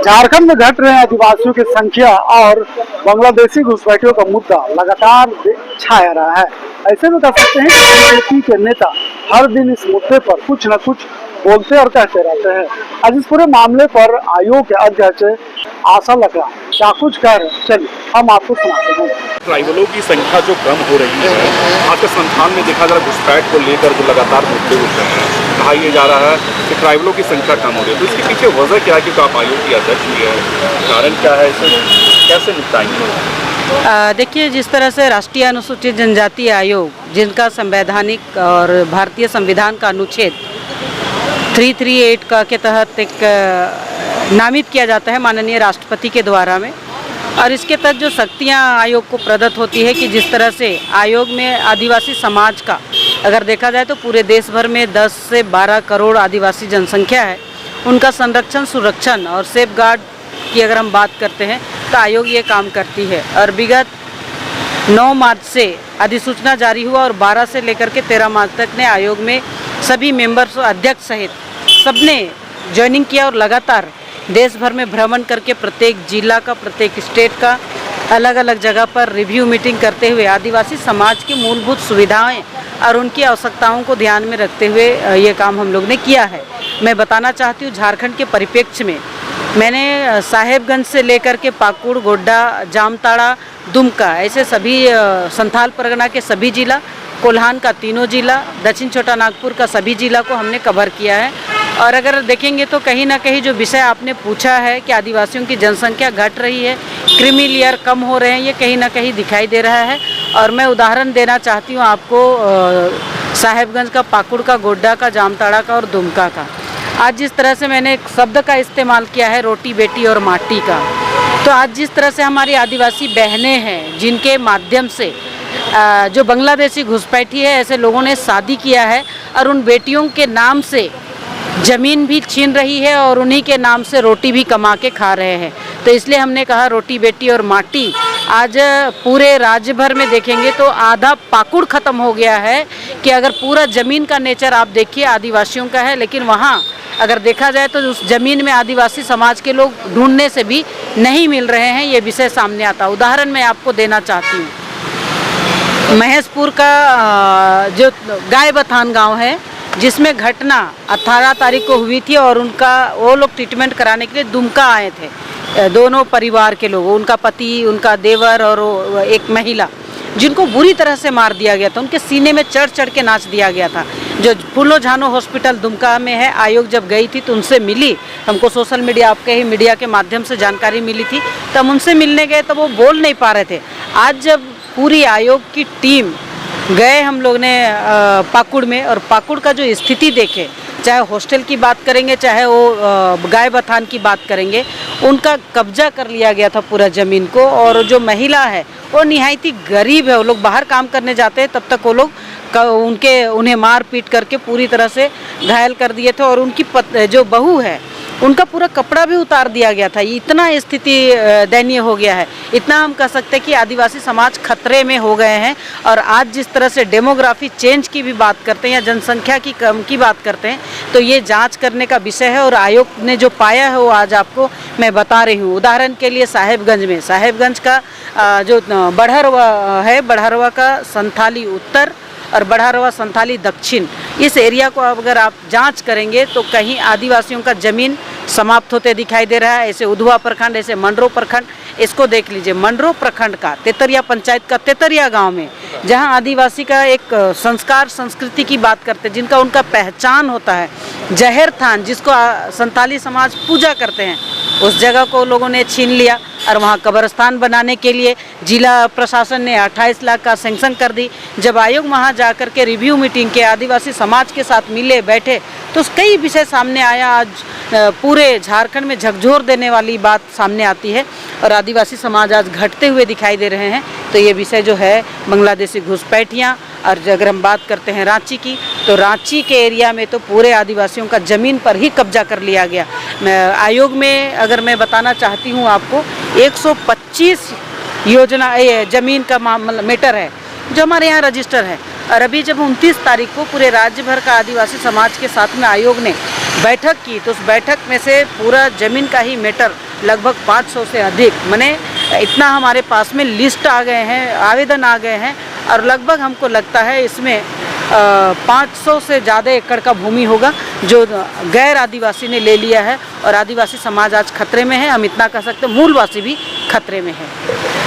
झारखंड में घट रहे आदिवासियों की संख्या और बांग्लादेशी घुसपैठियों का मुद्दा लगातार छाया रहा है। ऐसे में कह सकते हैं कि बीजेपी के नेता हर दिन इस मुद्दे पर कुछ न कुछ बोलते और कहते रहते हैं। आज इस पूरे मामले पर आयोग के अध्यक्ष आशा लकड़ा क्या कुछ कह रहे हैं, चलिए हम आपको सुनाते हैं। ट्राइबलों की संख्या जो कम हो रही है, आज के संस्थान में देखा जा रहा है घुसपैठ को लेकर जो लगातार मुद्दे उठ रहे हैं, कहा यह जा रहा है कि ट्राइबलों की संख्या कम हो रही है। तो इसके पीछे वजह क्या है, क्योंकि आप आयोग की अध्यक्ष भी है, कारण क्या है, इसे कैसे निपटाएंगे? देखिए, जिस तरह से राष्ट्रीय अनुसूचित जनजाति आयोग, जिनका संवैधानिक और भारतीय संविधान का अनुच्छेद 338 का के तहत एक नामित किया जाता है माननीय राष्ट्रपति के द्वारा में, और इसके तहत जो शक्तियां आयोग को प्रदत्त होती है कि जिस तरह से आयोग में आदिवासी समाज का अगर देखा जाए तो पूरे देश भर में 10 से 12 करोड़ आदिवासी जनसंख्या है, उनका संरक्षण, सुरक्षण और सेफ गार्ड की अगर हम बात करते हैं तो आयोग ये काम करती है। और विगत 9 मार्च से अधिसूचना जारी हुआ और 12 से लेकर के 13 मार्च तक ने आयोग में सभी मेंबर्स, अध्यक्ष सहित सबने ज्वाइनिंग किया और लगातार देश भर में भ्रमण करके प्रत्येक जिला का, प्रत्येक स्टेट का अलग अलग जगह पर रिव्यू मीटिंग करते हुए आदिवासी समाज की मूलभूत सुविधाएं और उनकी आवश्यकताओं को ध्यान में रखते हुए ये काम हम लोग ने किया है। मैं बताना चाहती हूँ, झारखंड के परिप्रेक्ष्य में मैंने साहेबगंज से लेकर के पाकुड़, गोड्डा, जामताड़ा, दुमका, ऐसे सभी संथाल परगना के सभी जिला, कोल्हान का तीनों जिला, दक्षिण छोटा नागपुर का सभी जिला को हमने कवर किया है। और अगर देखेंगे तो कहीं ना कहीं जो विषय आपने पूछा है कि आदिवासियों की जनसंख्या घट रही है, क्रीमी लेयर कम हो रहे हैं, ये कहीं ना कहीं दिखाई दे रहा है। और मैं उदाहरण देना चाहती हूँ आपको साहेबगंज का, पाकुड़ का, गोड्डा का, जामताड़ा का और दुमका का। आज जिस तरह से मैंने एक शब्द का इस्तेमाल किया है, रोटी बेटी और माटी का, तो आज जिस तरह से हमारी आदिवासी बहनें हैं जिनके माध्यम से जो बांग्लादेशी घुसपैठी है, ऐसे लोगों ने शादी किया है और उन बेटियों के नाम से ज़मीन भी छीन रही है और उन्हीं के नाम से रोटी भी कमा के खा रहे हैं। तो इसलिए हमने कहा रोटी बेटी और माटी। आज पूरे राज्य भर में देखेंगे तो आधा पाकुड़ ख़त्म हो गया है कि अगर पूरा ज़मीन का नेचर आप देखिए आदिवासियों का है, लेकिन वहाँ अगर देखा जाए तो उस ज़मीन में आदिवासी समाज के लोग ढूंढने से भी नहीं मिल रहे हैं। ये विषय सामने आता। उदाहरण मैं आपको देना चाहती हूँ, महेशपुर का जो गाय बथान गाँव है, जिसमें घटना 18 तारीख को हुई थी और वो लोग ट्रीटमेंट कराने के लिए दुमका आए थे, दोनों परिवार के लोग, उनका पति, उनका देवर और एक महिला, जिनको बुरी तरह से मार दिया गया था। उनके सीने में चढ़ चढ़ के नाच दिया गया था, जो फूलो झानो हॉस्पिटल दुमका में है। आयोग जब गई थी तो उनसे मिली, हमको सोशल मीडिया, आपके ही मीडिया के माध्यम से जानकारी मिली थी, तब उनसे मिलने गए तो वो बोल नहीं पा रहे थे। आज जब पूरी आयोग की टीम गए हम लोग ने पाकुड़ में, और पाकुड़ का जो स्थिति देखे, चाहे हॉस्टल की बात करेंगे, चाहे वो गाय बथान की बात करेंगे, उनका कब्जा कर लिया गया था पूरा ज़मीन को। और जो महिला है वो निहायती गरीब है, वो लोग बाहर काम करने जाते हैं, तब तक वो लोग उन्हें मार पीट करके पूरी तरह से घायल कर दिए थे। और उनकी जो बहू है, उनका पूरा कपड़ा भी उतार दिया गया था। इतना स्थिति दयनीय हो गया है। इतना हम कह सकते हैं कि आदिवासी समाज खतरे में हो गए हैं। और आज जिस तरह से डेमोग्राफी चेंज की भी बात करते हैं या जनसंख्या की कम की बात करते हैं, तो ये जांच करने का विषय है। और आयोग ने जो पाया है वो आज आपको मैं बता रही हूँ। उदाहरण के लिए साहेबगंज का जो बढ़रवा है, बढ़रवा का संथाली उत्तर और बढ़रवा संथाली दक्षिण, इस एरिया को अगर आप जांच करेंगे तो कहीं आदिवासियों का ज़मीन समाप्त होते दिखाई दे रहा है। ऐसे उधवा प्रखंड, ऐसे मंडरो प्रखंड, इसको देख लीजिए। मंडरो प्रखंड का तेतरिया पंचायत का तेतरिया गांव में, जहां आदिवासी का एक संस्कार, संस्कृति की बात करते हैं, जिनका उनका पहचान होता है, जहर थान, जिसको संथाली समाज पूजा करते हैं, उस जगह को लोगों ने छीन लिया और वहाँ कब्रस्तान बनाने के लिए जिला प्रशासन ने 28 लाख का सैंक्शन कर दी। जब आयोग वहाँ जाकर के रिव्यू मीटिंग के आदिवासी समाज के साथ मिले, बैठे, तो कई विषय सामने आया। आज पूरे झारखंड में झकझोर देने वाली बात सामने आती है और आदिवासी समाज आज घटते हुए दिखाई दे रहे हैं। तो ये विषय जो है बांग्लादेशी घुसपैठियाँ, और अगर हम बात करते हैं रांची की, तो रांची के एरिया में तो पूरे आदिवासियों का ज़मीन पर ही कब्जा कर लिया गया। आयोग में अगर मैं बताना चाहती हूँ आपको, 125 योजना ज़मीन का मैटर है जो हमारे यहाँ रजिस्टर है। और अभी जब 29 तारीख को पूरे राज्य भर का आदिवासी समाज के साथ में आयोग ने बैठक की, तो उस बैठक में से पूरा ज़मीन का ही मैटर लगभग 500 से अधिक, माने इतना हमारे पास में लिस्ट आ गए हैं, आवेदन आ गए हैं, और लगभग हमको लगता है इसमें 500 से ज़्यादा एकड़ का भूमि होगा जो गैर आदिवासी ने ले लिया है, और आदिवासी समाज आज खतरे में है। हम इतना कह सकते हैं मूलवासी भी खतरे में है।